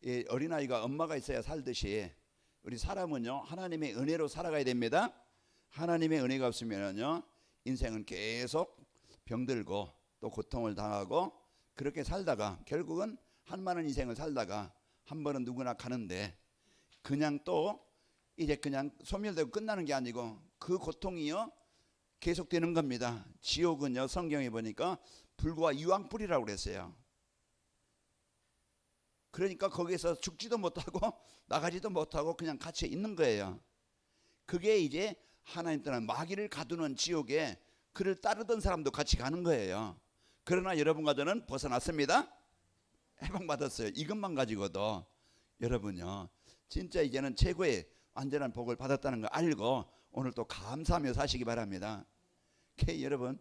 이 어린아이가 엄마가 있어야 살듯이 우리 사람은요 하나님의 은혜로 살아가야 됩니다. 하나님의 은혜가 없으면요 인생은 계속 병들고 또 고통을 당하고 그렇게 살다가 결국은 한많은 인생을 살다가 한 번은 누구나 가는데 그냥 또 이제 그냥 소멸되고 끝나는 게 아니고 그 고통이요 계속되는 겁니다. 지옥은요 성경에 보니까 불과 유황불이라고 그랬어요. 그러니까 거기에서 죽지도 못하고 나가지도 못하고 그냥 갇혀 있는 거예요. 그게 이제 하나님 떠난 마귀를 가두는 지옥에 그를 따르던 사람도 같이 가는 거예요. 그러나 여러분과 저는 벗어났습니다. 해방받았어요. 이것만 가지고도 여러분요 진짜 이제는 최고의 완전한 복을 받았다는 거 알고 오늘 또 감사하며 사시기 바랍니다. 여러분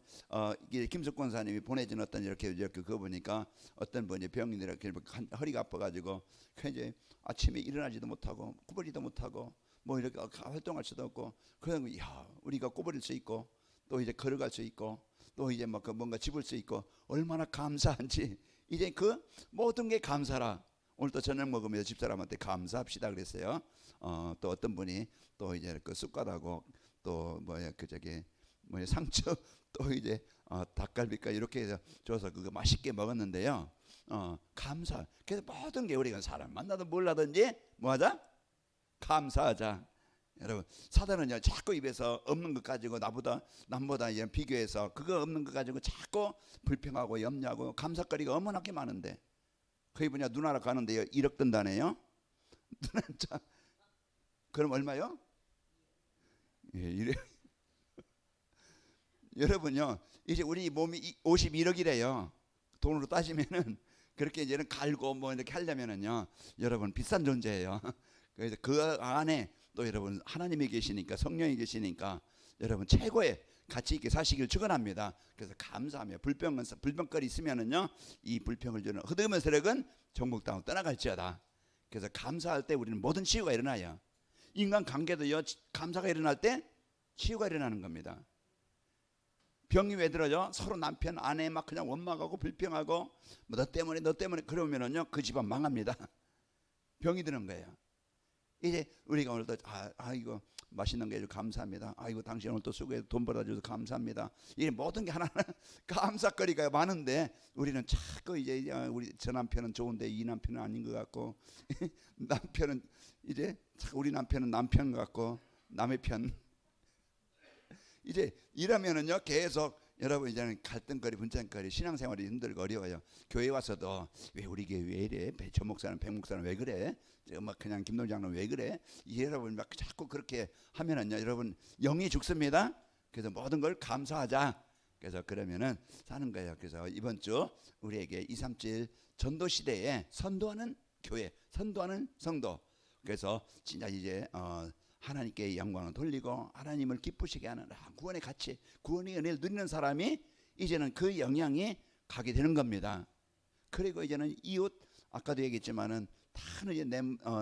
이게 김숙 권사님이 보내준 어떤 이렇게 그거 보니까 어떤 분이 병인이 이렇게 허리가 아파가지고 이제 아침에 일어나지도 못하고 구부리도 못하고 뭐 이렇게 활동할 수도 없고 그러면 야 우리가 구부릴 수 있고 또 이제 걸어갈 수 있고 또 이제 막 뭔가 집을 수 있고 얼마나 감사한지 이제 그 모든 게 감사라. 오늘 또 저녁 먹으면서 집사람한테 감사합시다 그랬어요. 또 어떤 분이 또 이제 그 쑥갓하고 또 뭐야 그 저기 뭐 상처 또 이제 닭갈비가 이렇게 해서 줘서 그거 맛있게 먹었는데요. 감사. 그래서 모든 게 우리가 사람 만나도 몰라든지 뭐하자? 감사하자. 여러분 사단은요 자꾸 입에서 없는 것 가지고 남보다 이제 비교해서 그거 없는 것 가지고 자꾸 불평하고 염려하고 감사거리가 어머나게 많은데 그게 뭐냐 누나라 가는데요 1억 든다네요. 누나 자 그럼 얼마요? 예, 이래. 여러분요 이제 우리 몸이 51억이래요. 돈으로 따지면은 그렇게 이제는 갈고 뭐 이렇게 하려면은요 여러분 비싼 존재예요. 그래서 그 안에 또 여러분 하나님이 계시니까 성령이 계시니까 여러분 최고의 가치 있게 사시길 축원합니다. 그래서 감사하며 불평거리 있으면은요 이 불평을 주는 흑암의 세력은 전국 땅으로 떠나갈지어다. 그래서 감사할 때 우리는 모든 치유가 일어나요. 인간 관계도요 감사가 일어날 때 치유가 일어나는 겁니다. 병이 왜 들어져? 서로 남편 아내 막 그냥 원망하고 불평하고 뭐 너 때문에 그러면은요 그 집안 망합니다. 병이 드는 거예요. 이제 우리가 오늘도 이거 맛있는 게 아주 감사합니다. 아이고 당신 오늘 또 수고해서 돈 벌어줘서 감사합니다. 이 모든 게 하나는 감사거리가 많은데 우리는 자꾸 이제 우리 저 남편은 좋은데 이 남편은 아닌 것 같고 남편은 이제 우리 남편은 남편 같고 남의 편 이제 이러면은요 계속 여러분 이제는 갈등거리 분쟁거리 신앙생활이 힘들고 어려워요. 교회 와서도 왜 우리 교회 왜 이래? 저 목사는 백 목사는 왜 그래? 막 그냥 김동장은 왜 그래? 여러분 막 자꾸 그렇게 하면은요 여러분 영이 죽습니다. 그래서 모든 걸 감사하자. 그래서 그러면은 사는 거예요. 그래서 이번 주 우리에게 237 전도 시대에 선도하는 교회, 선도하는 성도. 그래서 진짜 이제 하나님께 영광을 돌리고 하나님을 기쁘시게 하는 구원의 가치, 구원의 은혜를 누리는 사람이 이제는 그 영향이 가게 되는 겁니다. 그리고 이제는 이웃 아까도 얘기했지만은 다 이제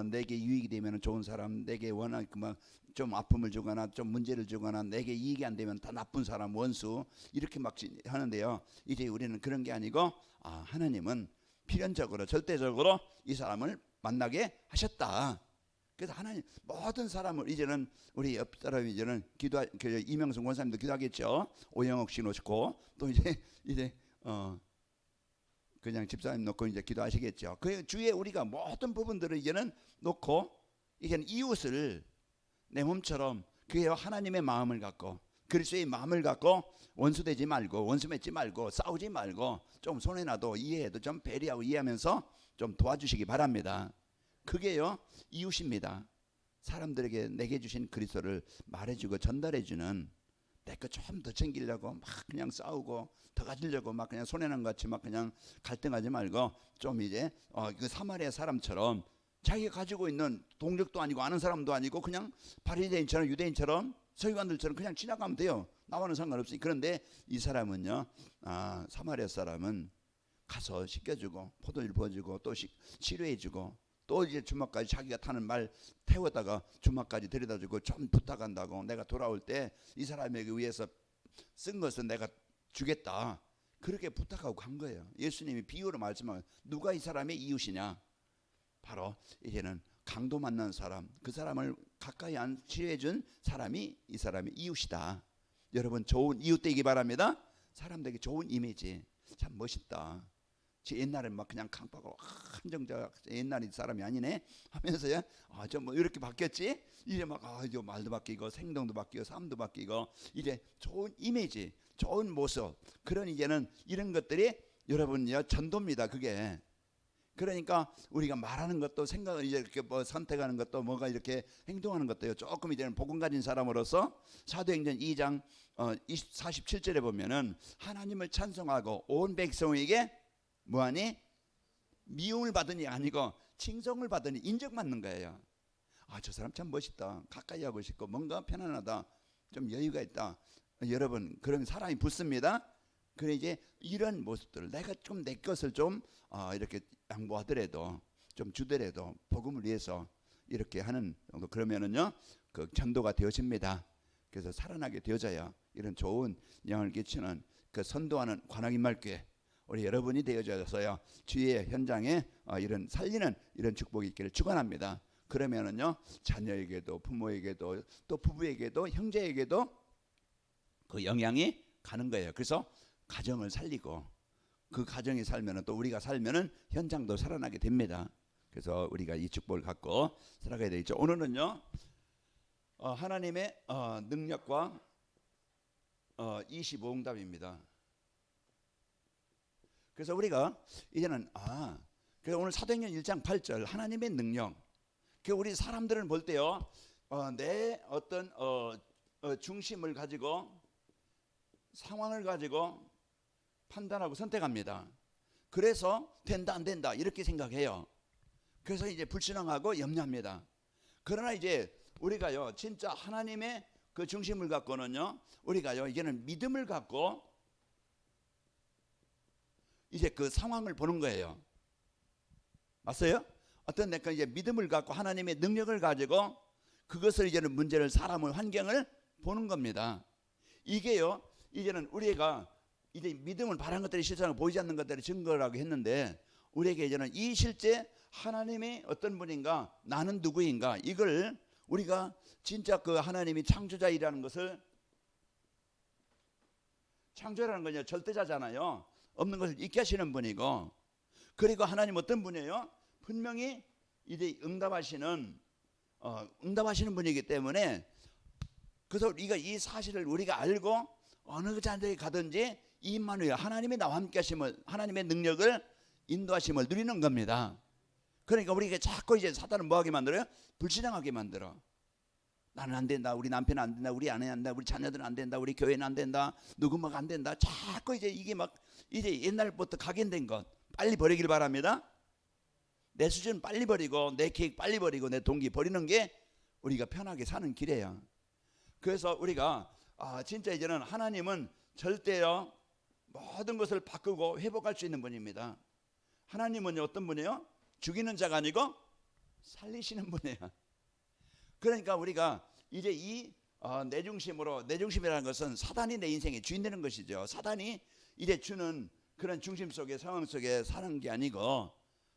내게 유익이 되면 좋은 사람, 내게 워낙 좀 아픔을 주거나 좀 문제를 주거나 내게 이익이 안 되면 다 나쁜 사람, 원수 이렇게 막 하는데요. 이제 우리는 그런 게 아니고 하나님은 필연적으로 절대적으로 이 사람을 만나게 하셨다. 그래서 하나님 모든 사람을 이제는 우리 옆 사람이 이제는 이명승 권사님도 기도하겠죠. 오영옥 씨 놓고 또 이제 그냥 집사님 놓고 이제 기도하시겠죠. 그 주위에 우리가 모든 부분들을 이제는 놓고 이제는 이웃을 내 몸처럼 그의 하나님의 마음을 갖고 그리스도의 마음을 갖고 원수 되지 말고 원수 맺지 말고 싸우지 말고 좀 손해나도 이해해도 좀 배려하고 이해하면서 좀 도와주시기 바랍니다. 그게요 이웃입니다. 사람들에게 내게 주신 그리스도를 말해주고 전달해주는 내 거 좀 더 챙기려고 막 그냥 싸우고 더 가지려고 막 그냥 손해난 것 같이 막 그냥 갈등하지 말고 좀 이제 그 사마리아 사람처럼 자기가 가지고 있는 동력도 아니고 아는 사람도 아니고 그냥 바리새인처럼 유대인처럼 서기관들처럼 그냥 지나가면 돼요. 나와는 상관없으니. 그런데 이 사람은요 사마리아 사람은 가서 씻겨주고 포도주를 부어주고 또 치료해주고 또 이제 주막까지 자기가 타는 말 태워다가 주막까지 데려다주고 좀 부탁한다고 내가 돌아올 때 이 사람에게 위해서 쓴 것은 내가 주겠다 그렇게 부탁하고 간 거예요. 예수님이 비유로 말씀하면 누가 이 사람의 이웃이냐? 바로 이제는 강도 만난 사람, 그 사람을 가까이 안 취해준 사람이 이 사람이 이웃이다. 여러분 좋은 이웃 되기 바랍니다. 사람들에게 좋은 이미지. 참 멋있다. 옛날엔 막 그냥 강박으로 한정자 옛날 사람이 아니네 하면서요. 저 뭐 이렇게 바뀌었지? 이제 막 이제 말도 바뀌고 행동도 바뀌고 삶도 바뀌고 이제 좋은 이미지, 좋은 모습 그런 이제는 이런 것들이 여러분요 전도입니다. 그게. 그러니까 우리가 말하는 것도 생각을 이제 이렇게 뭐 선택하는 것도 뭐가 이렇게 행동하는 것도요 조금 이제는 복음 가진 사람으로서 사도행전 2장 47절에 보면은 하나님을 찬송하고 온 백성에게 뭐하니 미움을 받으니 아니고 칭송을 받으니 인정받는 거예요. 저 사람 참 멋있다. 가까이 하고 싶고 뭔가 편안하다. 좀 여유가 있다. 여러분 그러면 사람이 붙습니다. 그래 이제 이런 모습들을 내가 좀 내 것을 좀 이렇게 양보하더라도 좀 주더라도 복음을 위해서 이렇게 하는 정도 그러면은요 그 전도가 되어집니다. 그래서 살아나게 되어져야 이런 좋은 영향을 끼치는 그 선도하는 관악인말교회 우리 여러분이 되어져서요 주위의 현장에 이런 살리는 이런 축복이 있기를 축원합니다. 그러면은요 자녀에게도 부모에게도 또 부부에게도 형제에게도 그 영향이 가는 거예요. 그래서 가정을 살리고 그 가정이 살면은 또 우리가 살면은 현장도 살아나게 됩니다. 그래서 우리가 이 축복을 갖고 살아가야 되겠죠. 오늘은요 하나님의 능력과 25응답입니다. 그래서 우리가 이제는 그래서 오늘 사도행전 1장 8절 하나님의 능력. 그 우리 사람들은 볼 때요 내 어떤 중심을 가지고 상황을 가지고 판단하고 선택합니다. 그래서 된다 안 된다 이렇게 생각해요. 그래서 이제 불신앙하고 염려합니다. 그러나 이제 우리가요 진짜 하나님의 그 중심을 갖고는요 우리가요 이제는 믿음을 갖고 이제 그 상황을 보는 거예요. 맞어요? 어떤 내가 이제 믿음을 갖고 하나님의 능력을 가지고 그것을 이제는 문제를 사람을 환경을 보는 겁니다. 이게요 이제는 우리가 이제 믿음을 바라는 것들이 실상을 보이지 않는 것들이 증거라고 했는데 우리에게 이제는 이 실제 하나님이 어떤 분인가 나는 누구인가 이걸 우리가 진짜 그 하나님이 창조자이라는 것을 창조라는 건요 절대자잖아요. 없는 것을 있게 하시는 분이고 그리고 하나님 어떤 분이에요? 분명히 이제 응답하시는 분이기 때문에 그래서 우리가 이 사실을 우리가 알고 어느 자리에 가든지 임마누엘 하나님이 나와 함께 하심을 하나님의 능력을 인도하심을 누리는 겁니다. 그러니까 우리가 자꾸 이제 사단은 뭐하게 만들어요? 불신앙하게 만들어. 나는 안 된다. 우리 남편은 안 된다. 우리 아내 안 된다. 우리 자녀들은 안 된다. 우리 교회는 안 된다. 누구만 안 된다. 자꾸 이제 이게 막 이제 옛날부터 각인된 것 빨리 버리길 바랍니다. 내 수준 빨리 버리고 내 계획 빨리 버리고 내 동기 버리는 게 우리가 편하게 사는 길이에요. 그래서 우리가 진짜 이제는 하나님은 절대요 모든 것을 바꾸고 회복할 수 있는 분입니다. 하나님은 어떤 분이에요? 죽이는 자가 아니고 살리시는 분이에요. 그러니까 우리가 이제 이 내중심이라는 것은 사단이 내 인생의 주인 되는 것이죠. 사단이 이제 주는 그런 중심 속에 상황 속에 사는 게 아니고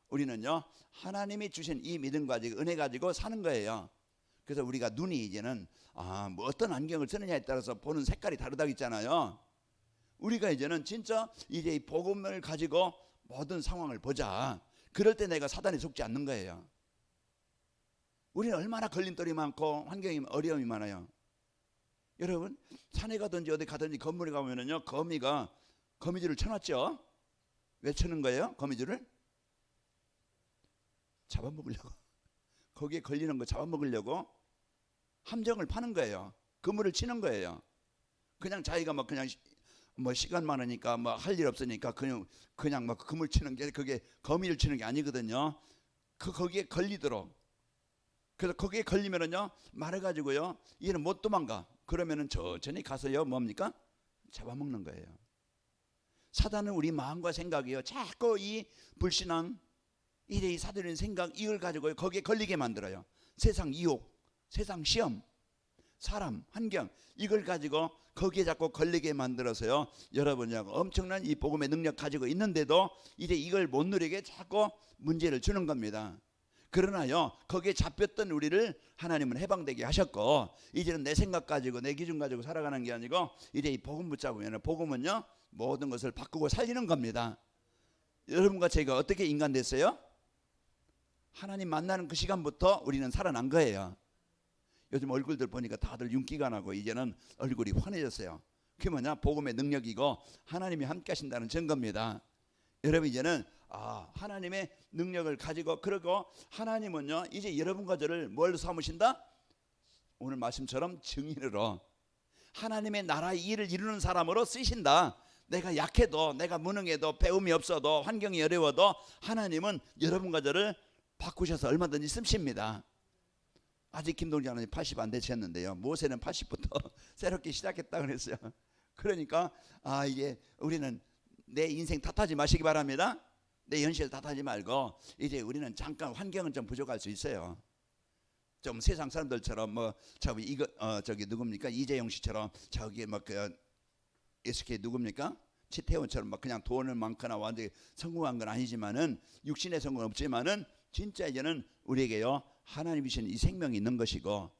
우리는요 하나님이 주신 이 믿음 가지고 은혜 가지고 사는 거예요. 그래서 우리가 눈이 이제는 뭐 어떤 안경을 쓰느냐에 따라서 보는 색깔이 다르다고 했잖아요. 우리가 이제는 진짜 이제 이 복음을 가지고 모든 상황을 보자. 그럴 때 내가 사단에 속지 않는 거예요. 우리는 얼마나 걸림돌이 많고 환경이 어려움이 많아요. 여러분 산에 가든지 어디 가든지 건물에 가면은요 거미가 거미줄을 쳐놨죠. 왜 쳐는 거예요? 거미줄을 잡아먹으려고. 거기에 걸리는 거 잡아먹으려고 함정을 파는 거예요. 그물을 치는 거예요. 그냥 자기가 막 그냥 뭐 시간 많으니까 뭐 할 일 없으니까 그냥 막 그물 치는 게 그게 거미를 치는 게 아니거든요. 거기에 걸리도록. 그래서 거기에 걸리면은요 말해가지고요 얘는 못 도망가. 그러면은 천천히 가서요 뭡니까? 잡아먹는 거예요. 사단은 우리 마음과 생각이요 자꾸 이 불신앙 이 사단의 생각 이걸 가지고 거기에 걸리게 만들어요. 세상 유혹, 세상 시험, 사람, 환경 이걸 가지고 거기에 자꾸 걸리게 만들어서요 여러분이 엄청난 이 복음의 능력 가지고 있는데도 이제 이걸 못 누리게 자꾸 문제를 주는 겁니다. 그러나요 거기에 잡혔던 우리를 하나님은 해방되게 하셨고, 이제는 내 생각 가지고 내 기준 가지고 살아가는 게 아니고 이제 이 복음 붙잡으면, 복음은요 모든 것을 바꾸고 살리는 겁니다. 여러분과 제가 어떻게 인간 됐어요? 하나님 만나는 그 시간부터 우리는 살아난 거예요. 요즘 얼굴들 보니까 다들 윤기가 나고 이제는 얼굴이 환해졌어요. 그게 뭐냐? 복음의 능력이고 하나님이 함께 하신다는 증거입니다. 여러분 이제는 하나님의 능력을 가지고, 그리고 하나님은요 이제 여러분과 저를 뭘 삼으신다? 오늘 말씀처럼 증인으로 하나님의 나라의 일을 이루는 사람으로 쓰신다. 내가 약해도, 내가 무능해도, 배움이 없어도, 환경이 어려워도 하나님은 여러분과 저를 바꾸셔서 얼마든지 쓰십니다. 아직 김동장님 80 안 되셨는데요, 모세는 80부터 새롭게 시작했다 그랬어요. 그러니까 이게 우리는 내 인생 탓하지 마시기 바랍니다. 내 현실 탓하지 말고 이제 우리는 잠깐 환경은 좀 부족할 수 있어요. 좀 세상 사람들처럼 저기 누굽니까? 이재용 씨처럼 저기 SK 누굽니까? 치태원처럼 그냥 돈을 많거나 완전히 성공한 건 아니지만은, 육신의 성공은 없지만은 진짜 이제는 우리에게요 하나님이신 이 생명이 있는 것이고,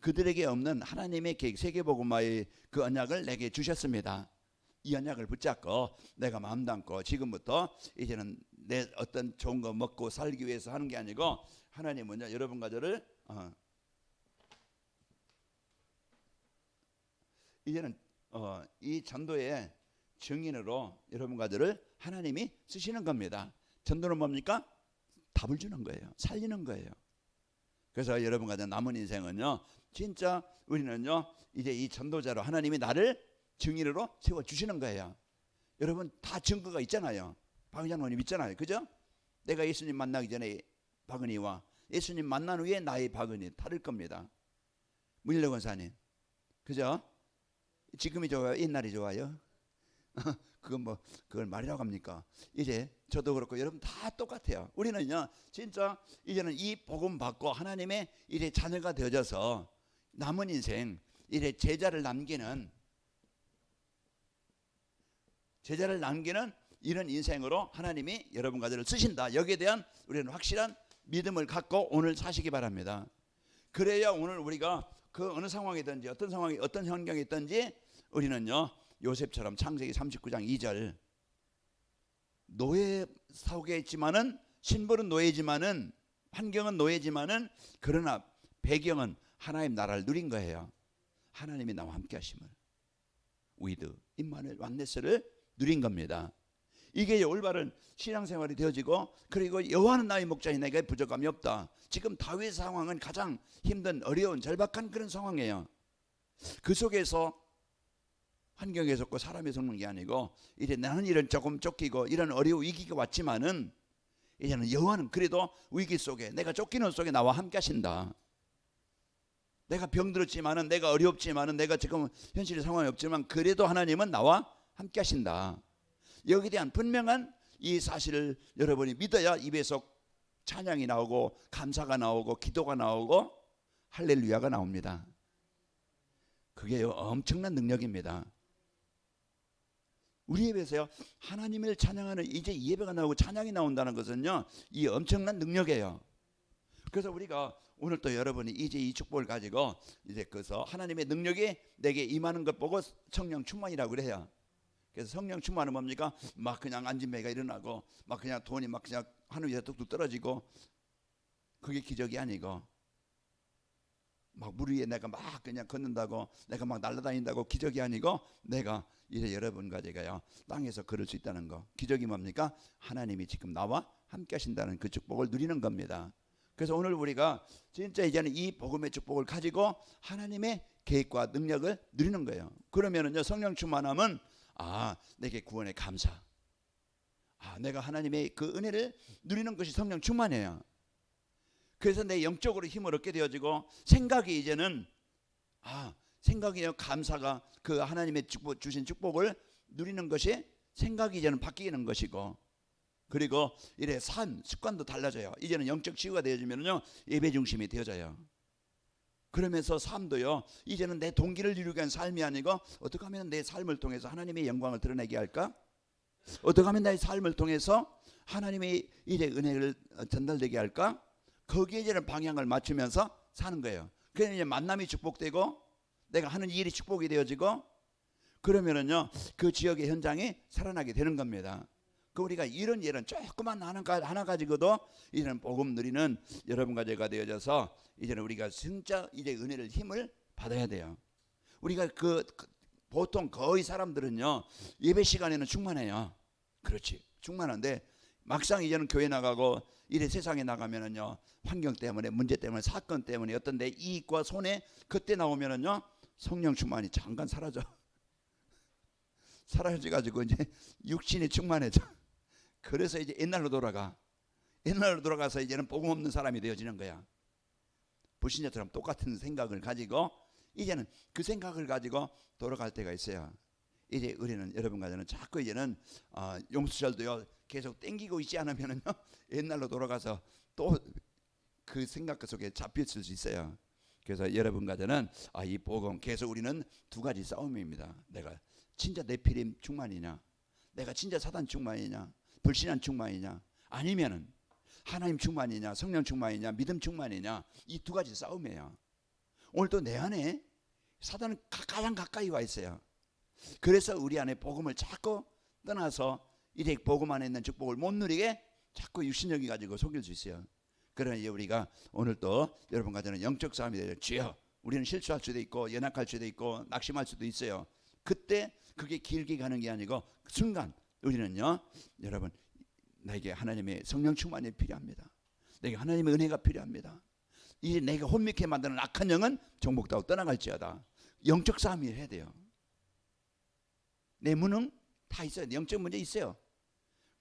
그들에게 없는 하나님의 계획, 세계복음화의 그 언약을 내게 주셨습니다. 이 언약을 붙잡고 내가 마음 담고 지금부터 이제는 내 어떤 좋은 거 먹고 살기 위해서 하는 게 아니고, 하나님은요 여러분과 저를 이제는 이 전도의 증인으로 여러분과 저를 하나님이 쓰시는 겁니다. 전도는 뭡니까? 답을 주는 거예요. 살리는 거예요. 그래서 여러분과 저 남은 인생은요 진짜 우리는요 이제 이 전도자로 하나님이 나를 증인으로 세워주시는 거예요. 여러분 다 증거가 있잖아요. 박은장로님 있잖아요. 그죠? 내가 예수님 만나기 전에 박은희와 예수님 만난 후에 나의 박은희 다를 겁니다. 문일래 권사님, 그죠? 지금이 좋아요? 옛날이 좋아요? 그걸 말이라고 합니까? 이제 저도 그렇고 여러분 다 똑같아요. 우리는요 진짜 이제는 이 복음 받고 하나님의 이제 자녀가 되어져서 남은 인생 이제 제자를 남기는 이런 인생으로 하나님이 여러분과 저를 쓰신다. 여기에 대한 우리는 확실한 믿음을 갖고 오늘 사시기 바랍니다. 그래야 오늘 우리가 그 어느 상황이든지 어떤 환경에 있든지 우리는요 요셉처럼 창세기 39장 2절, 노예 속에 있지만은, 신분은 노예지만은, 환경은 노예지만은, 그러나 배경은 하나님 나라를 누린 거예요. 하나님이 나와 함께 하심을, 위드 임마누엘 완네스를 누린 겁니다. 이게 올바른 신앙생활이 되어지고, 그리고 여호와는 나의 목자니 내게 부족함이 없다. 지금 다윗 상황은 가장 힘든, 어려운, 절박한 그런 상황이에요. 그 속에서 환경에 속고 사람이 속는 게 아니고, 이제 나는 이런 조금 쫓기고 이런 어려운 위기가 왔지만은 이제는 여호와는 그래도 위기 속에, 내가 쫓기는 속에 나와 함께 하신다. 내가 병들었지만은, 내가 어렵지만은, 내가 지금 현실의 상황이 없지만 그래도 하나님은 나와 함께 하신다. 여기에 대한 분명한 이 사실을 여러분이 믿어야 입에서 찬양이 나오고 감사가 나오고 기도가 나오고 할렐루야가 나옵니다. 그게 엄청난 능력입니다. 우리 예배에서요 하나님을 찬양하는 이제 예배가 나오고 찬양이 나온다는 것은요 이 엄청난 능력이에요. 그래서 우리가 오늘 또 여러분이 이제 이 축복을 가지고 이제 그래서 하나님의 능력이 내게 임하는 것 보고 성령 충만이라고 그래요. 그래서 성령 충만은 뭡니까? 막 그냥 앉은 배가 일어나고 막 그냥 돈이 막 그냥 하늘 위에 뚝뚝 떨어지고, 그게 기적이 아니고, 막 물 위에 내가 막 그냥 걷는다고, 내가 막 날아다닌다고 기적이 아니고, 내가 이제 여러분과 제가요 땅에서 걸을 수 있다는 거, 기적이 뭡니까? 하나님이 지금 나와 함께 하신다는 그 축복을 누리는 겁니다. 그래서 오늘 우리가 진짜 이제는 이 복음의 축복을 가지고 하나님의 계획과 능력을 누리는 거예요. 그러면은요 성령 충만함은 내게 구원의 감사, 내가 하나님의 그 은혜를 누리는 것이 성령 충만이에요. 그래서 내 영적으로 힘을 얻게 되어지고, 생각이 이제는 생각이요 감사가 그 하나님의 축복, 주신 축복을 누리는 것이 생각이 이제는 바뀌는 것이고, 그리고 이래 삶 습관도 달라져요. 이제는 영적 치유가 되어지면요 예배 중심이 되어져요. 그러면서 삶도요 이제는 내 동기를 이루기 위한 삶이 아니고, 어떻게 하면 내 삶을 통해서 하나님의 영광을 드러내게 할까? 어떻게 하면 나의 삶을 통해서 하나님의 이제 은혜를 전달되게 할까? 거기에 이제는 방향을 맞추면서 사는 거예요. 그래서 이제 만남이 축복되고 내가 하는 일이 축복이 되어지고 그러면은요 그 지역의 현장이 살아나게 되는 겁니다. 그 우리가 이런 일은 조그만 하나 가지고도 이제는 복음 누리는 여러분과 제가 되어져서 이제는 우리가 진짜 이제 은혜를 힘을 받아야 돼요. 우리가 보통 거의 사람들은요 예배 시간에는 충만해요. 그렇지, 충만한데 막상 이제는 교회 나가고 이래 세상에 나가면은요 환경 때문에 문제 때문에 사건 때문에 어떤 내 이익과 손해 그때 나오면은요 성령 충만이 잠깐 사라져가지고 이제 육신이 충만해져. 그래서 이제 옛날로 돌아가서 이제는 복음 없는 사람이 되어지는 거야. 불신자처럼 똑같은 생각을 가지고 이제는 그 생각을 가지고 돌아갈 때가 있어요. 이제 우리는 여러분과 저는 자꾸 이제는 용수철도요 계속 땡기고 있지 않으면은요 옛날로 돌아가서 또 그 생각 속에 잡혔을 수 있어요. 그래서 여러분과 저는 이 복음 계속 우리는 두 가지 싸움입니다. 내가 진짜 네피림 충만이냐, 내가 진짜 사단 충만이냐, 불신한 충만이냐, 아니면은 하나님 충만이냐, 성령 충만이냐, 믿음 충만이냐, 이 두 가지 싸움이에요. 오늘도 내 안에 사단은 가장 가까이 와 있어요. 그래서 우리 안에 복음을 자꾸 떠나서 이제 복음 안에 있는 축복을 못 누리게 자꾸 육신력이 가지고 속일 수 있어요. 그러나 이제 우리가 오늘 또 여러분과 저는 영적 싸움이 되죠. 주여, 우리는 실수할 수도 있고 연약할 수도 있고 낙심할 수도 있어요. 그때 그게 길게 가는 게 아니고 그 순간 우리는요 여러분 내게 하나님의 성령 충만이 필요합니다. 내게 하나님의 은혜가 필요합니다. 이제 내가 혼미케 만드는 악한 영은 정복하고 떠나갈지어다. 영적 싸움이 해야 돼요. 내 무능 다 있어요. 영적 문제 있어요.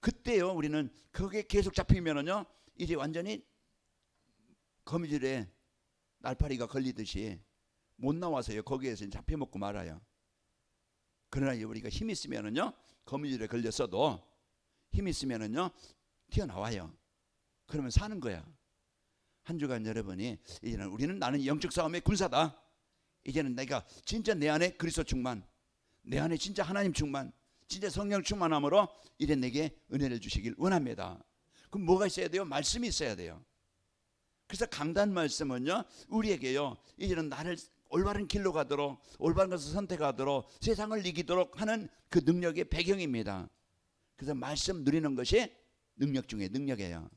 그때요 우리는 그게 계속 잡히면은요 이제 완전히 거미줄에 날파리가 걸리듯이 못 나와서요 거기에서 잡혀먹고 말아요. 그러나 우리가 힘 있으면은요 거미줄에 걸렸어도 힘 있으면은요 튀어나와요. 그러면 사는 거야. 한 주간 여러분이 이제는 우리는 나는 영적 싸움의 군사다. 이제는 내가 진짜 내 안에 그리스도 충만, 내 안에 진짜 하나님 충만, 진짜 성령 충만함으로 이제 내게 은혜를 주시길 원합니다. 그럼 뭐가 있어야 돼요? 말씀이 있어야 돼요. 그래서 강단 말씀은요 우리에게요 이제는 나를 올바른 길로 가도록 올바른 것을 선택하도록 세상을 이기도록 하는 그 능력의 배경입니다. 그래서 말씀 누리는 것이 능력 중에 능력이에요.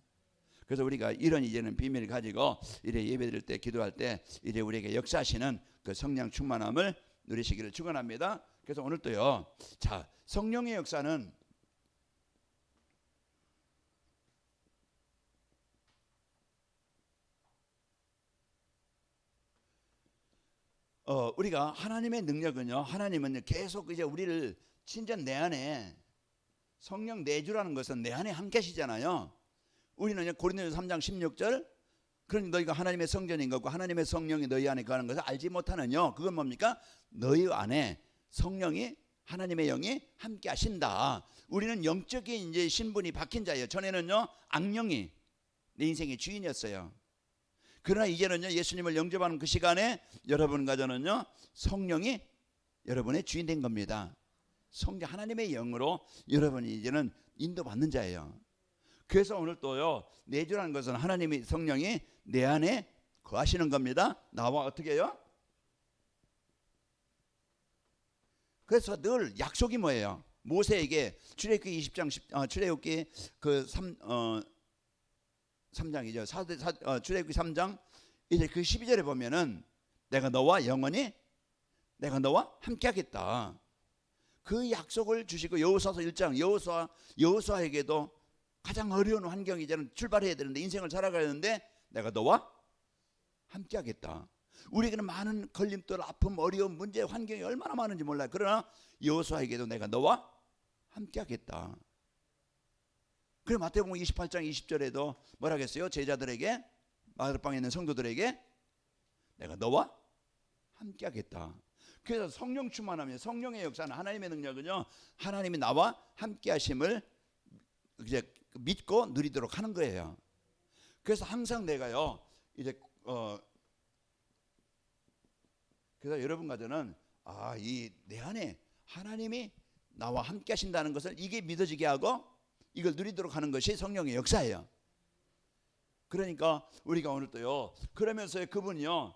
그래서 우리가 이런 이제는 비밀을 가지고 이래 예배드릴 때 기도할 때 이제 우리에게 역사하시는 그 성령 충만함을 누리시기를 축원합니다. 그래서 오늘도요 자 성령의 역사는 우리가 하나님의 능력은요 하나님은 계속 이제 우리를 진짜 내 안에 성령 내주라는 것은 내 안에 함께 하시잖아요. 우리는 고린도전서 3장 16절 그러니 너희가 하나님의 성전인 것과 하나님의 성령이 너희 안에 거하는 것을 알지 못하느냐. 그건 뭡니까? 너희 안에 성령이 하나님의 영이 함께 하신다. 우리는 영적인 이제 신분이 바뀐 자예요. 전에는요 악령이 내 인생의 주인이었어요. 그러나 이제는요 예수님을 영접하는 그 시간에 여러분과 저는요 성령이 여러분의 주인 된 겁니다. 성령 하나님의 영으로 여러분이 이제는 인도받는 자예요. 그래서 오늘 또요 내주라는 것은 하나님의 성령이 내 안에 거하시는 겁니다. 나와 어떻게 해요? 그래서 늘 약속이 뭐예요? 모세에게 출애굽기 20장 출애굽기 그 3장이죠. 출애굽기 3장 이제 그 12절에 보면은 내가 너와 영원히 내가 너와 함께 하겠다. 그 약속을 주시고 여호수아서 1장 여호수아에게도 가장 어려운 환경이 이제는 출발해야 되는데 인생을 살아가야 되는데 내가 너와 함께 하겠다. 우리에게는 많은 걸림돌, 아픔, 어려움, 문제, 환경이 얼마나 많은지 몰라요. 그러나 여호수아에게도 내가 너와 함께 하겠다. 그래 마태복음 28장 20절에도 뭐라 했어요? 제자들에게 마을방에 있는 성도들에게 내가 너와 함께 하겠다. 그래서 성령 충만하면 성령의 역사는 하나님의 능력은요 하나님이 나와 함께 하심을 이제 믿고 누리도록 하는 거예요. 그래서 항상 내가요 이제 그래서 여러분과 저는 이 내 안에 하나님이 나와 함께 하신다는 것을 이게 믿어지게 하고 이걸 누리도록 하는 것이 성령의 역사예요. 그러니까 우리가 오늘 또요, 그러면서 그분이요,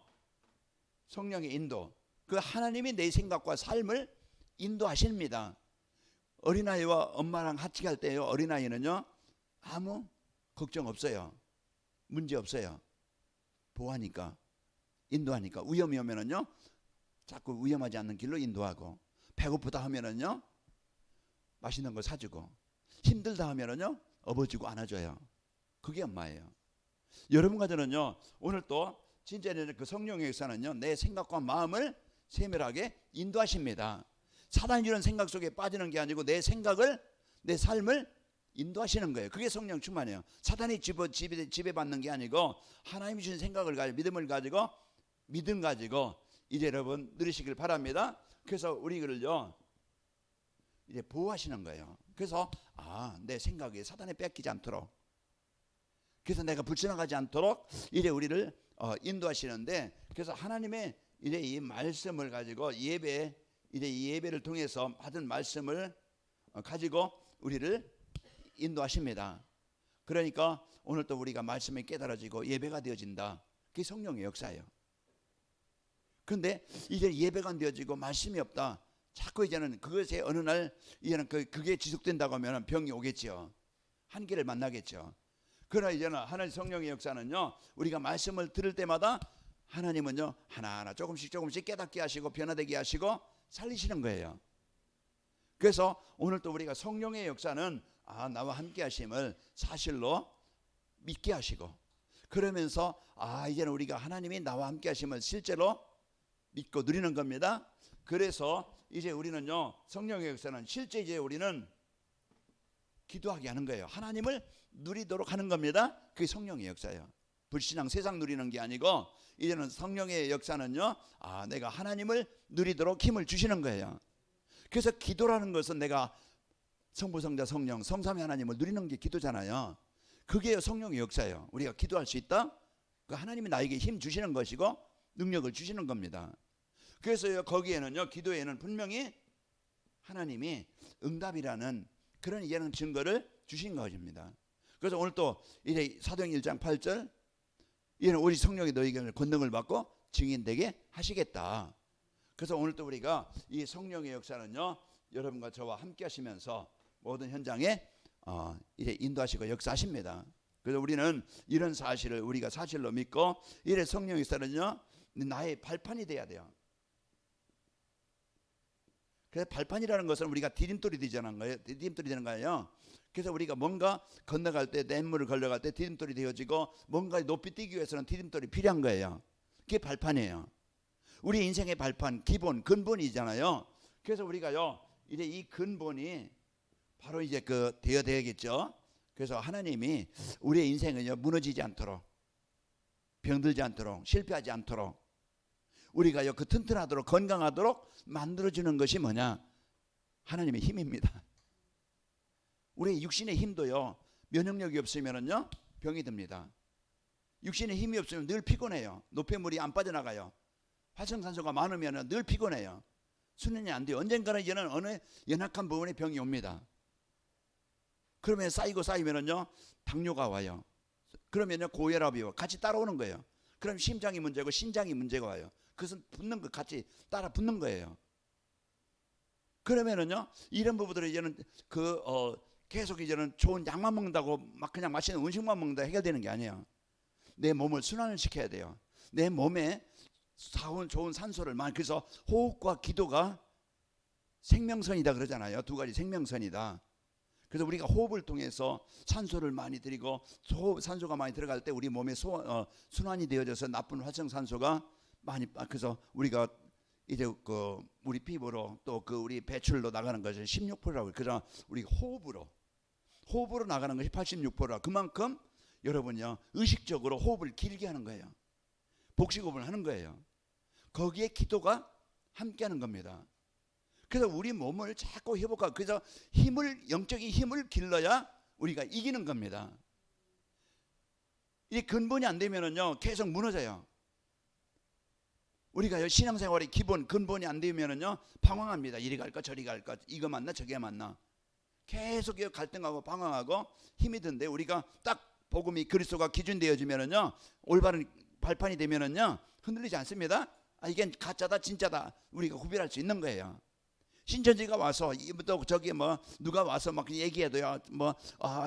성령의 인도, 그 하나님이 내 생각과 삶을 인도하십니다. 어린아이와 엄마랑 같이 갈 때요, 어린아이는요 아무 걱정 없어요. 문제 없어요. 보호하니까, 인도하니까. 위험이 오면은요 자꾸 위험하지 않는 길로 인도하고, 배고프다 하면은요 맛있는 거 사주고, 힘들다 하면은요 업어주고 안아줘요. 그게 엄마예요. 여러분과 저는요 오늘 또 진짜 그 성령의 역사는요 내 생각과 마음을 세밀하게 인도하십니다. 사단이 주는 생각 속에 빠지는 게 아니고 내 생각을, 내 삶을 인도하시는 거예요. 그게 성령 충만이에요. 사단이 지배받는 게 아니고 하나님이 주신 생각을 가지고, 믿음을 가지고, 믿음 가지고 이제 여러분 누리시길 바랍니다. 그래서 우리를요 이제 보호하시는 거예요. 그래서 내 생각이 사단에 뺏기지 않도록, 그래서 내가 불신하지 않도록 이제 우리를 인도하시는데, 그래서 하나님의 이제 이 말씀을 가지고 이제 이 예배를 통해서 받은 말씀을 가지고 우리를 인도하십니다. 그러니까 오늘 또 우리가 말씀이 깨달아지고 예배가 되어진다. 그게 성령의 역사예요. 그런데 이제 예배가 안 되어지고 말씀이 없다. 자꾸 이제는 그것에 어느 날 이제는 그게 지속된다고 하면 병이 오겠죠. 한계를 만나겠죠. 그러나 이제는 하나님 성령의 역사는요, 우리가 말씀을 들을 때마다 하나님은요 하나하나 조금씩 깨닫게 하시고 변화되게 하시고 살리시는 거예요. 그래서 오늘 또 우리가 성령의 역사는 나와 함께 하심을 사실로 믿게 하시고, 그러면서 이제는 우리가 하나님이 나와 함께 하심을 실제로 믿고 누리는 겁니다. 그래서 이제 우리는요 성령의 역사는 실제 이제 우리는 기도하게 하는 거예요. 하나님을 누리도록 하는 겁니다. 그게 성령의 역사예요. 불신앙 세상 누리는 게 아니고 이제는 성령의 역사는요 내가 하나님을 누리도록 힘을 주시는 거예요. 그래서 기도라는 것은 내가 성부 성자 성령 성삼위 하나님을 누리는 게 기도잖아요. 그게 성령의 역사예요. 우리가 기도할 수 있다? 그 하나님이 나에게 힘 주시는 것이고 능력을 주시는 겁니다. 그래서 거기에는요 기도에는 분명히 하나님이 응답이라는 그런 예능 증거를 주신 것입니다. 그래서 오늘 또 이제 사도행 1장 8절, 이는 오직 성령이 너희에게 권능을 받고 증인되게 하시겠다. 그래서 오늘 또 우리가 이 성령의 역사는요 여러분과 저와 함께 하시면서 모든 현장에 이제 인도하시고 역사하십니다. 그래서 우리는 이런 사실을 우리가 사실로 믿고, 이래 성령의 역사는요 나의 발판이 돼야 돼요. 그래서 발판이라는 것은 우리가 디딤돌이 되는 거예요. 그래서 우리가 뭔가 건너갈 때, 냇물을 걸려갈 때 디딤돌이 되어지고, 뭔가 높이 뛰기 위해서는 디딤돌이 필요한 거예요. 그게 발판이에요. 우리 인생의 발판, 기본, 근본이잖아요. 그래서 우리가요 이제 이 근본이 바로 이제 되어야겠죠. 그래서 하나님이 우리의 인생은요 무너지지 않도록, 병들지 않도록, 실패하지 않도록, 우리가요 튼튼하도록, 건강하도록 만들어주는 것이 뭐냐? 하나님의 힘입니다. 우리의 육신의 힘도요 면역력이 없으면은요 병이 듭니다. 육신의 힘이 없으면 늘 피곤해요. 노폐물이 안 빠져나가요. 활성산소가 많으면 늘 피곤해요. 수면이 안 돼요. 언젠가는 이제는 어느 연약한 부분에 병이 옵니다. 그러면 쌓이면은요 당뇨가 와요. 그러면요 고혈압이 와. 같이 따라오는 거예요. 그럼 심장이 문제고 신장이 문제가 와요. 그것은 붙는 것 같이 따라 붙는 거예요. 그러면은요 이런 부분들은 이제는 계속 이제는 좋은 약만 먹는다고 막 그냥 맛있는 음식만 먹는다 해결되는 게 아니에요. 내 몸을 순환을 시켜야 돼요. 내 몸에 좋은 산소를 많이. 그래서 호흡과 기도가 생명선이다 그러잖아요. 두 가지 생명선이다. 그래서 우리가 호흡을 통해서 산소를 많이 들이고, 산소가 많이 들어갈 때 우리 몸에 순환이 되어져서 나쁜 활성산소가 많이, 그래서 우리가 이제 우리 피부로 또 우리 배출로 나가는 것이 16%라고. 그러나 우리 호흡으로 나가는 것이 86%라. 그만큼 여러분요 의식적으로 호흡을 길게 하는 거예요. 복식호흡을 하는 거예요. 거기에 기도가 함께하는 겁니다. 그래서 우리 몸을 자꾸 회복하고, 그래서 영적인 힘을 길러야 우리가 이기는 겁니다. 이 근본이 안 되면은요 계속 무너져요. 우리가 신앙생활의 기본 근본이 안 되면은요 방황합니다. 이리 갈까 저리 갈까, 이거 맞나 저게 맞나. 계속 갈등하고 방황하고 힘이 든데 우리가 딱 복음이 그리스도가 기준되어지면은요, 올바른 발판이 되면은요 흔들리지 않습니다. 이게 가짜다 진짜다 우리가 구별할 수 있는 거예요. 신천지가 와서 또 저기 뭐 누가 와서 막 얘기해도요, 뭐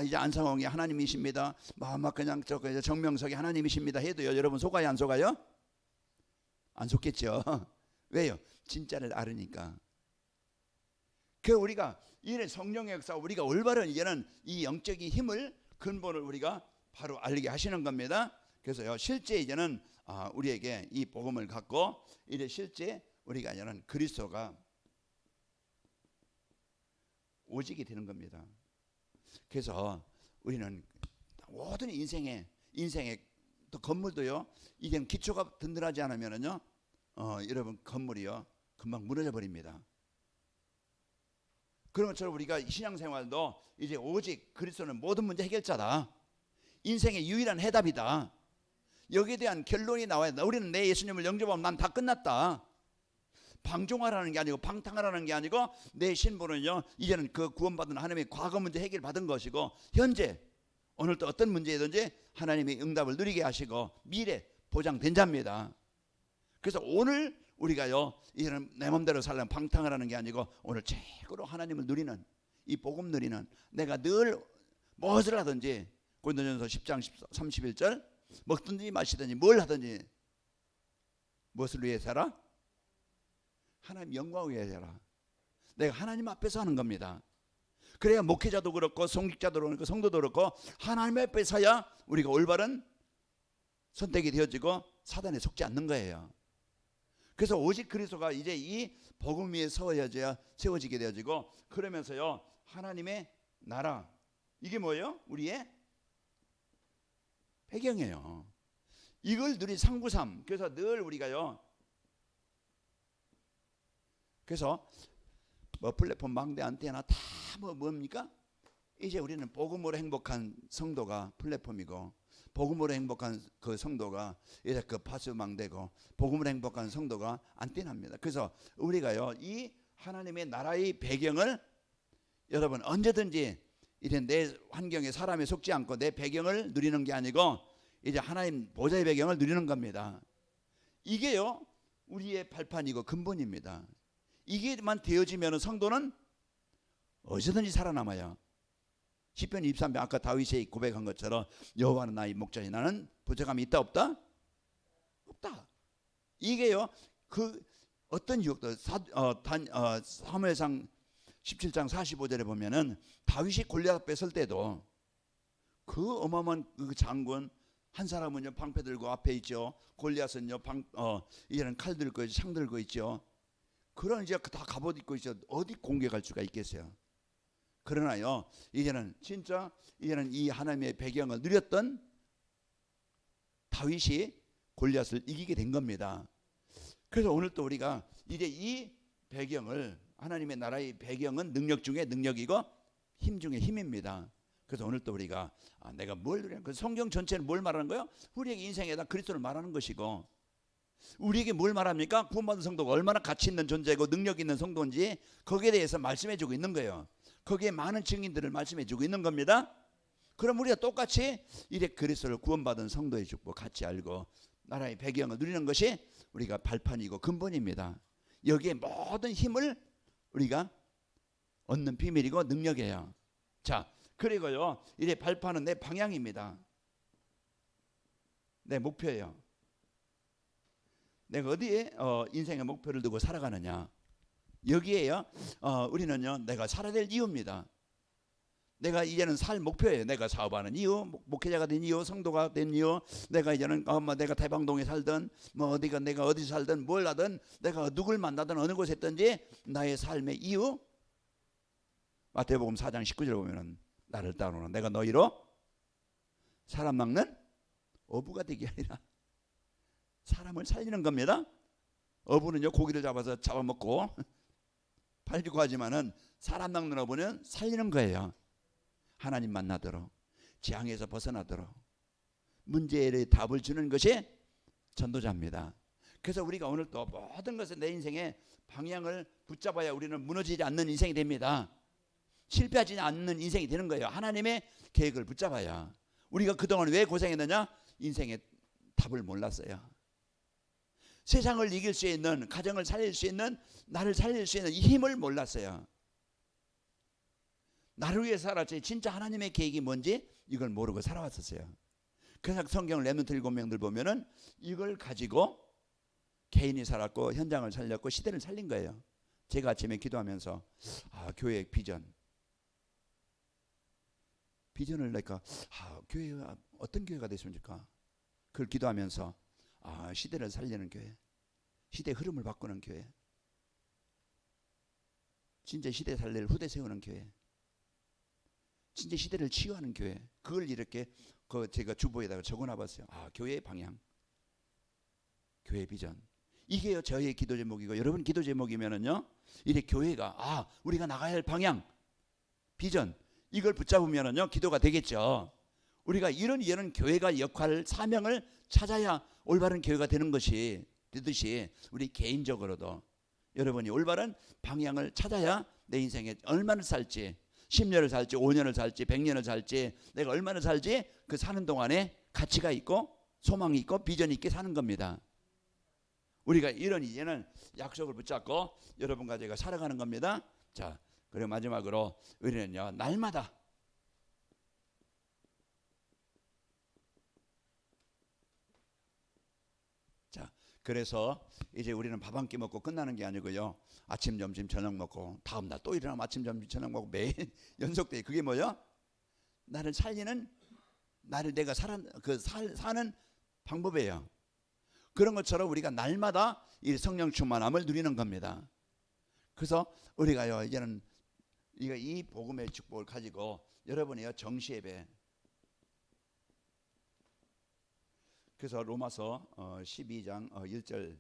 이제 안상홍이 하나님이십니다, 막 그냥 저거 정명석이 하나님이십니다 해도요, 여러분 속아요 안 속아요? 안 속겠죠. 왜요? 진짜를 알으니까. 그 우리가 이 성령의 역사, 우리가 올바른 이제는 이 영적인 힘을 근본을 우리가 바로 알게 하시는 겁니다. 그래서요 실제 이제는 우리에게 이 복음을 갖고 이제 실제 우리가 이제는 그리스도가 오직이 되는 겁니다. 그래서 우리는 모든 인생의 또 건물도요, 이제 기초가 든든하지 않으면은요, 여러분 건물이요 금방 무너져 버립니다. 그런 것처럼 우리가 신앙생활도 이제 오직 그리스도는 모든 문제 해결자다, 인생의 유일한 해답이다, 여기에 대한 결론이 나와야 돼. 우리는 내 예수님을 영접하면 난 다 끝났다, 방종하라는 게 아니고 방탕하라는 게 아니고 내 신분은요 이제는 그 구원받은 하나님의 과거 문제 해결 받은 것이고, 현재 오늘 또 어떤 문제든지 하나님의 응답을 누리게 하시고 미래 보장된 자입니다. 그래서 오늘 우리가요 이제는 내 맘대로 살려면 방탕하라는 게 아니고 오늘 최고로 하나님을 누리는, 이 복음 누리는, 내가 늘 무엇을 하든지 고린도전서 10장 31절 먹든지 마시든지 뭘 하든지 무엇을 위해 살아? 하나님 영광을 위해 살아. 내가 하나님 앞에서 하는 겁니다. 그래야 목회자도 그렇고 성직자도 그렇고 성도도 그렇고 하나님 앞에 서야 우리가 올바른 선택이 되어지고 사단에 속지 않는 거예요. 그래서 오직 그리스도가 이제 이 복음 위에 세워지게 되어지고, 그러면서요 하나님의 나라, 이게 뭐예요? 우리의 배경이에요. 이걸 누리 상부삼. 그래서 늘 우리가요, 그래서 뭐 플랫폼 망대 안테나 다 뭡니까? 이제 우리는 복음으로 행복한 성도가 플랫폼이고, 복음으로 행복한 그 성도가 이제 그 파수 망대고, 복음으로 행복한 성도가 안테나입니다. 그래서 우리가요 이 하나님의 나라의 배경을 여러분 언제든지 이제 내 환경에 사람에 속지 않고 내 배경을 누리는 게 아니고 이제 하나님 보좌의 배경을 누리는 겁니다. 이게요 우리의 발판이고 근본입니다. 이게만 되어지면 성도는 어디서든지 살아남아요. 시편 23편 아까 다윗이 고백한 것처럼 여호와는 나의 목자니 나는 부족함이 있다 없다? 없다. 이게요 그 어떤 유혹도 사무엘상 17장 45절에 보면은 다윗이 골리앗 앞에 설 때도 그 어마어마한 그 장군 한 사람은요 방패 들고 앞에 있죠. 골리앗은요 이제는 칼 들고 있죠, 창 들고 있죠. 그런 이제 다 갑옷 입고 있죠. 어디 공격할 수가 있겠어요. 그러나요 이제는 진짜 이제는 이 하나님의 배경을 누렸던 다윗이 골리앗을 이기게 된 겁니다. 그래서 오늘 또 우리가 이제 이 배경을, 하나님의 나라의 배경은 능력 중에 능력이고 힘 중에 힘입니다. 그래서 오늘 또 우리가 내가 뭘 누리는, 그 성경 전체는 뭘 말하는 거예요? 우리에게 인생에다 그리스도를 말하는 것이고, 우리에게 뭘 말합니까? 구원받은 성도가 얼마나 가치 있는 존재고 능력 있는 성도인지 거기에 대해서 말씀해 주고 있는 거예요. 거기에 많은 증인들을 말씀해 주고 있는 겁니다. 그럼 우리가 똑같이 이래 그리스도를 구원받은 성도의 축복 같이 알고 나라의 배경을 누리는 것이 우리가 발판이고 근본입니다. 여기에 모든 힘을 우리가 얻는 비밀이고 능력이에요. 자, 그리고요 이제 발판은 내 방향입니다. 내 목표예요. 내가 어디에 인생의 목표를 두고 살아가느냐, 여기에요 우리는요 내가 살아야 될 이유입니다. 내가 이제는 살 목표예요. 내가 사업하는 이유, 목회자가 된 이유, 성도가 된 이유, 내가 이제는 내가 대방동에 살든 내가 어디 살든 뭘 하든 내가 누굴 만나든 어느 곳에 있든지 나의 삶의 이유, 마태복음 4장 19절 보면은 나를 따르노라 내가 너희로 사람 막는 어부가 되게 하리라. 사람을 살리는 겁니다. 어부는요 고기를 잡아먹고 팔리고 하지만은 사람 낚는 어부는 살리는 거예요. 하나님 만나도록, 재앙에서 벗어나도록 문제의 답을 주는 것이 전도자입니다. 그래서 우리가 오늘 또 모든 것을 내 인생의 방향을 붙잡아야 우리는 무너지지 않는 인생이 됩니다. 실패하지 않는 인생이 되는 거예요. 하나님의 계획을 붙잡아야. 우리가 그동안 왜 고생했느냐? 인생의 답을 몰랐어요. 세상을 이길 수 있는, 가정을 살릴 수 있는, 나를 살릴 수 있는 이 힘을 몰랐어요. 나를 위해 살았지 진짜 하나님의 계획이 뭔지 이걸 모르고 살아왔었어요. 그래서 성경 렘넌트 7명들 보면은 이걸 가지고 개인이 살았고 현장을 살렸고 시대를 살린 거예요. 제가 아침에 기도하면서 교회 비전을 내가 교회가 어떤 교회가 됐으면 좋을까? 그걸 기도하면서 시대를 살리는 교회, 시대 흐름을 바꾸는 교회, 진짜 시대 살릴 후대 세우는 교회, 진짜 시대를 치유하는 교회. 그걸 이렇게 제가 주보에다가 적어놔봤어요. 교회의 방향, 교회 비전. 이게요 저의 기도 제목이고 여러분 기도 제목이면은요 이제 교회가 우리가 나가야 할 방향, 비전 이걸 붙잡으면은요 기도가 되겠죠. 우리가 이런 교회가 역할, 사명을 찾아야 올바른 교회가 되는 것이 되듯이 우리 개인적으로도 여러분이 올바른 방향을 찾아야 내 인생에 얼마나 살지, 10년을 살지 5년을 살지 100년을 살지 내가 얼마나 살지 그 사는 동안에 가치가 있고 소망이 있고 비전이 있게 사는 겁니다. 우리가 이런 이제는 약속을 붙잡고 여러분과 제가 살아가는 겁니다. 자, 그리고 마지막으로 우리는요 날마다 그래서 이제 우리는 밥 한 끼 먹고 끝나는 게 아니고요. 아침, 점심, 저녁 먹고 다음 날 또 일어나면 아침, 점심, 저녁 먹고 매일 연속돼. 그게 뭐요? 나를 살리는, 나를 내가 사는 방법이에요. 그런 것처럼 우리가 날마다 이 성령 충만함을 누리는 겁니다. 그래서 우리가요 이제는 이 복음의 축복을 가지고 여러분이요 정시예배. 그래서 로마서 12장 1절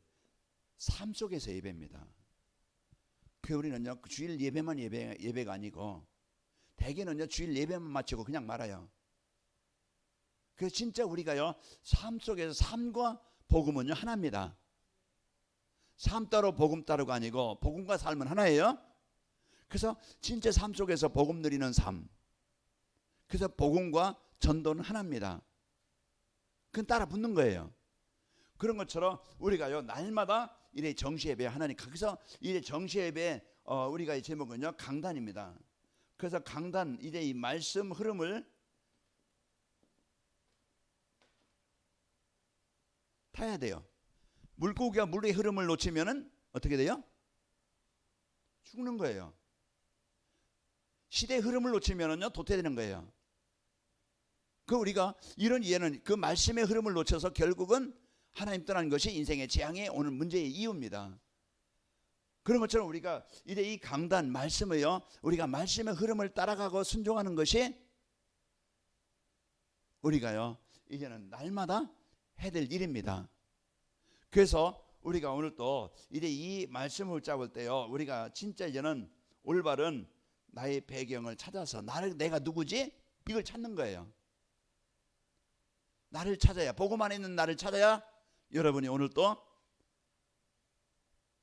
삶 속에서 예배입니다. 그 우리는요 주일 예배만 예배가 아니고 대개는요 주일 예배만 마치고 그냥 말아요. 그래서 진짜 우리가요 삶 속에서 삶과 복음은요 하나입니다. 삶 따로 복음 따로가 아니고 복음과 삶은 하나예요. 그래서 진짜 삶 속에서 복음 누리는 삶. 그래서 복음과 전도는 하나입니다. 그건 따라 붙는 거예요. 그런 것처럼 우리가요 날마다 이래 정시예배 하나님 거기서 이래 정시예배 우리가 이 제목은요 강단입니다. 그래서 강단 이제 이 말씀 흐름을 타야 돼요. 물고기가 물의 흐름을 놓치면은 어떻게 돼요? 죽는 거예요. 시대 흐름을 놓치면은요 도태되는 거예요. 그 우리가 이런 이해는 그 말씀의 흐름을 놓쳐서 결국은 하나님 떠나는 것이 인생의 재앙에 오는 문제의 이유입니다. 그런 것처럼 우리가 이제 이 강단 말씀을요 우리가 말씀의 흐름을 따라가고 순종하는 것이 우리가요 이제는 날마다 해야 될 일입니다. 그래서 우리가 오늘 또 이제 이 말씀을 잡을 때요 우리가 진짜 이제는 올바른 나의 배경을 찾아서 내가 누구지? 이걸 찾는 거예요. 나를 찾아야, 복음 안에 있는 나를 찾아야 여러분이 오늘 또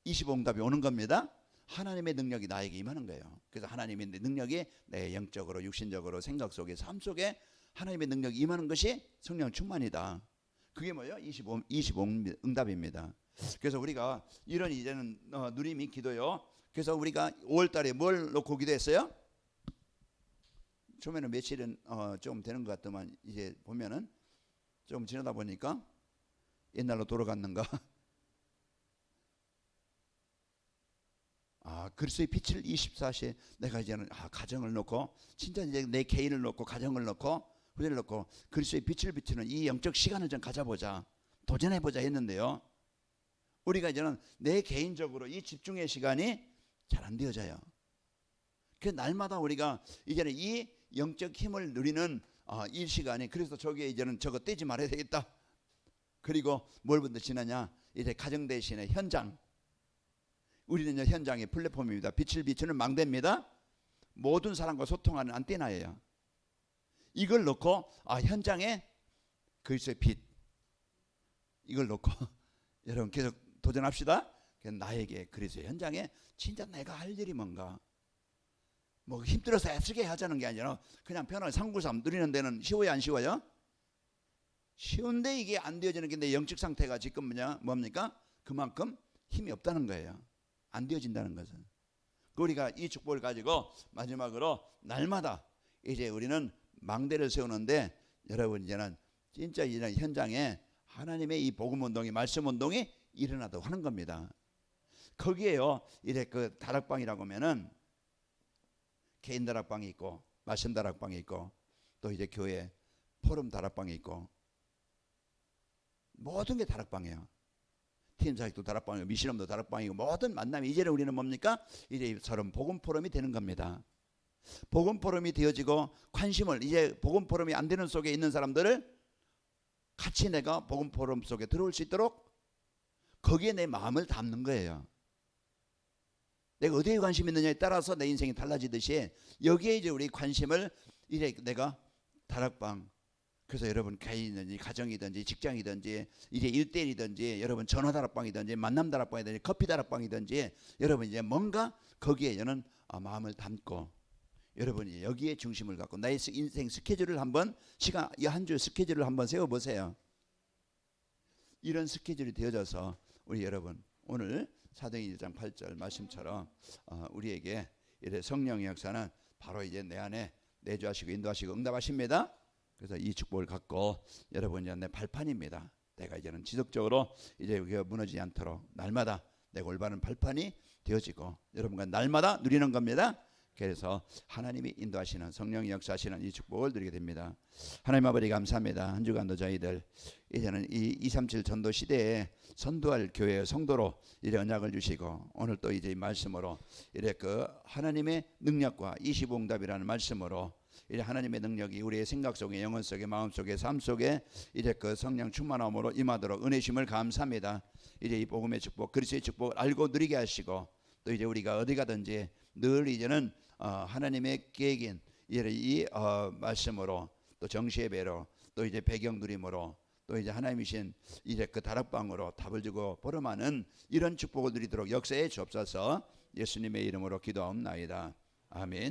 25응답이 오는 겁니다. 하나님의 능력이 나에게 임하는 거예요. 그래서 하나님의 능력이 내 영적으로 육신적으로 생각 속에 삶 속에 하나님의 능력이 임하는 것이 성령 충만이다. 그게 뭐예요? 25응답입니다. 그래서 우리가 이런 이제는 누림이 기도요. 그래서 우리가 5월달에 뭘 놓고 기도했어요? 처음에는 며칠은 좀 되는 것 같더만 이제 보면은 좀 지나다 보니까 옛날로 돌아갔는가? 그리스도의 빛을 24시에 내가 이제는 가정을 놓고 진짜 이제 내 개인을 놓고 가정을 놓고 후대를 놓고 그리스도의 빛을 비추는 이 영적 시간을 좀 가져보자, 도전해보자 했는데요. 우리가 이제는 내 개인적으로 이 집중의 시간이 잘 안 되어져요. 그 날마다 우리가 이제는 이 영적 힘을 누리는 이 시간이 그래서 저기에 이제는 저거 떼지 말아야 되겠다. 그리고 뭘부터 지나냐 이제 가정 대신에 현장. 우리는요 현장의 플랫폼입니다. 빛을 비추는 망대입니다. 모든 사람과 소통하는 안테나예요. 이걸 놓고 현장에 그리스도의 빛 이걸 놓고 여러분 계속 도전합시다. 나에게 그리스도의 현장에 진짜 내가 할 일이 뭔가, 뭐 힘들어서 애쓰게 하자는 게 아니라 그냥 편하게 상구삼 누리는 데는 쉬워요, 안 쉬워요? 쉬운데 이게 안 되어지는 게 내 영적 상태가 지금 뭡니까? 그만큼 힘이 없다는 거예요. 안 되어진다는 것은. 우리가 이 축복을 가지고 마지막으로 날마다 이제 우리는 망대를 세우는데, 여러분 이제는 진짜 이런 현장에 하나님의 이 복음 운동이, 말씀 운동이 일어나도록 하는 겁니다. 거기에요, 이제 그 다락방이라고 하면은 개인 다락방이 있고 말씀 다락방이 있고 또 이제 교회 포럼 다락방이 있고 모든 게 다락방이에요. 팀사역도 다락방이고 미션홈도 다락방이고 모든 만남이, 이제는 우리는 뭡니까? 이제 서로 복음 포럼이 되는 겁니다. 복음 포럼이 되어지고 관심을, 이제 복음 포럼이 안 되는 속에 있는 사람들을 같이 내가 복음 포럼 속에 들어올 수 있도록 거기에 내 마음을 담는 거예요. 내가 어디에 관심이 있느냐에 따라서 내 인생이 달라지듯이 여기에 이제 우리 관심을, 이제 내가 다락방, 그래서 여러분 개인이든지 가정이든지 직장이든지 이제 1대1이든지 여러분 전화 다락방이든지 만남 다락방이든지 커피 다락방이든지 여러분 이제 뭔가 거기에 저는 마음을 담고 여러분이 여기에 중심을 갖고 나의 인생 스케줄을 한번, 시간 이 한 주 스케줄을 한번 세워보세요. 이런 스케줄이 되어져서 우리 여러분 오늘 사도행전 1장 8절 말씀처럼 우리에게 이래 성령의 역사는 바로 이제 내 안에 내주하시고 인도하시고 응답하십니다. 그래서 이 축복을 갖고 여러분 이제 내 발판입니다. 내가 이제는 지속적으로 이제 무너지지 않도록 날마다 내가 올바른 발판이 되어지고 여러분과 날마다 누리는 겁니다. 그래서 하나님이 인도하시는, 성령이 역사하시는 이 축복을 누리게 됩니다. 하나님 아버지 감사합니다. 한 주간도 저희들 이제는 이 237 전도 시대에 선도할 교회의 성도로 이래 언약을 주시고 오늘 또 이제 이 말씀으로 이래 그 하나님의 능력과 25응답이라는 말씀으로 이제 하나님의 능력이 우리의 생각 속에, 영혼 속에, 마음 속에, 삶 속에 이제 그 성령 충만함으로 임하도록 은혜심을 감사합니다. 이제 이 복음의 축복, 그리스도의 축복을 알고 누리게 하시고 또 이제 우리가 어디 가든지 늘 이제는 하나님의 계획인 이 말씀으로 또 정시예배로 또 이제 배경 누림으로 또 이제 하나님이신 이제 그 다락방으로 답을 주고 보름하는 이런 축복을 누리도록 역사해 주옵소서. 예수님의 이름으로 기도하옵나이다. 아멘.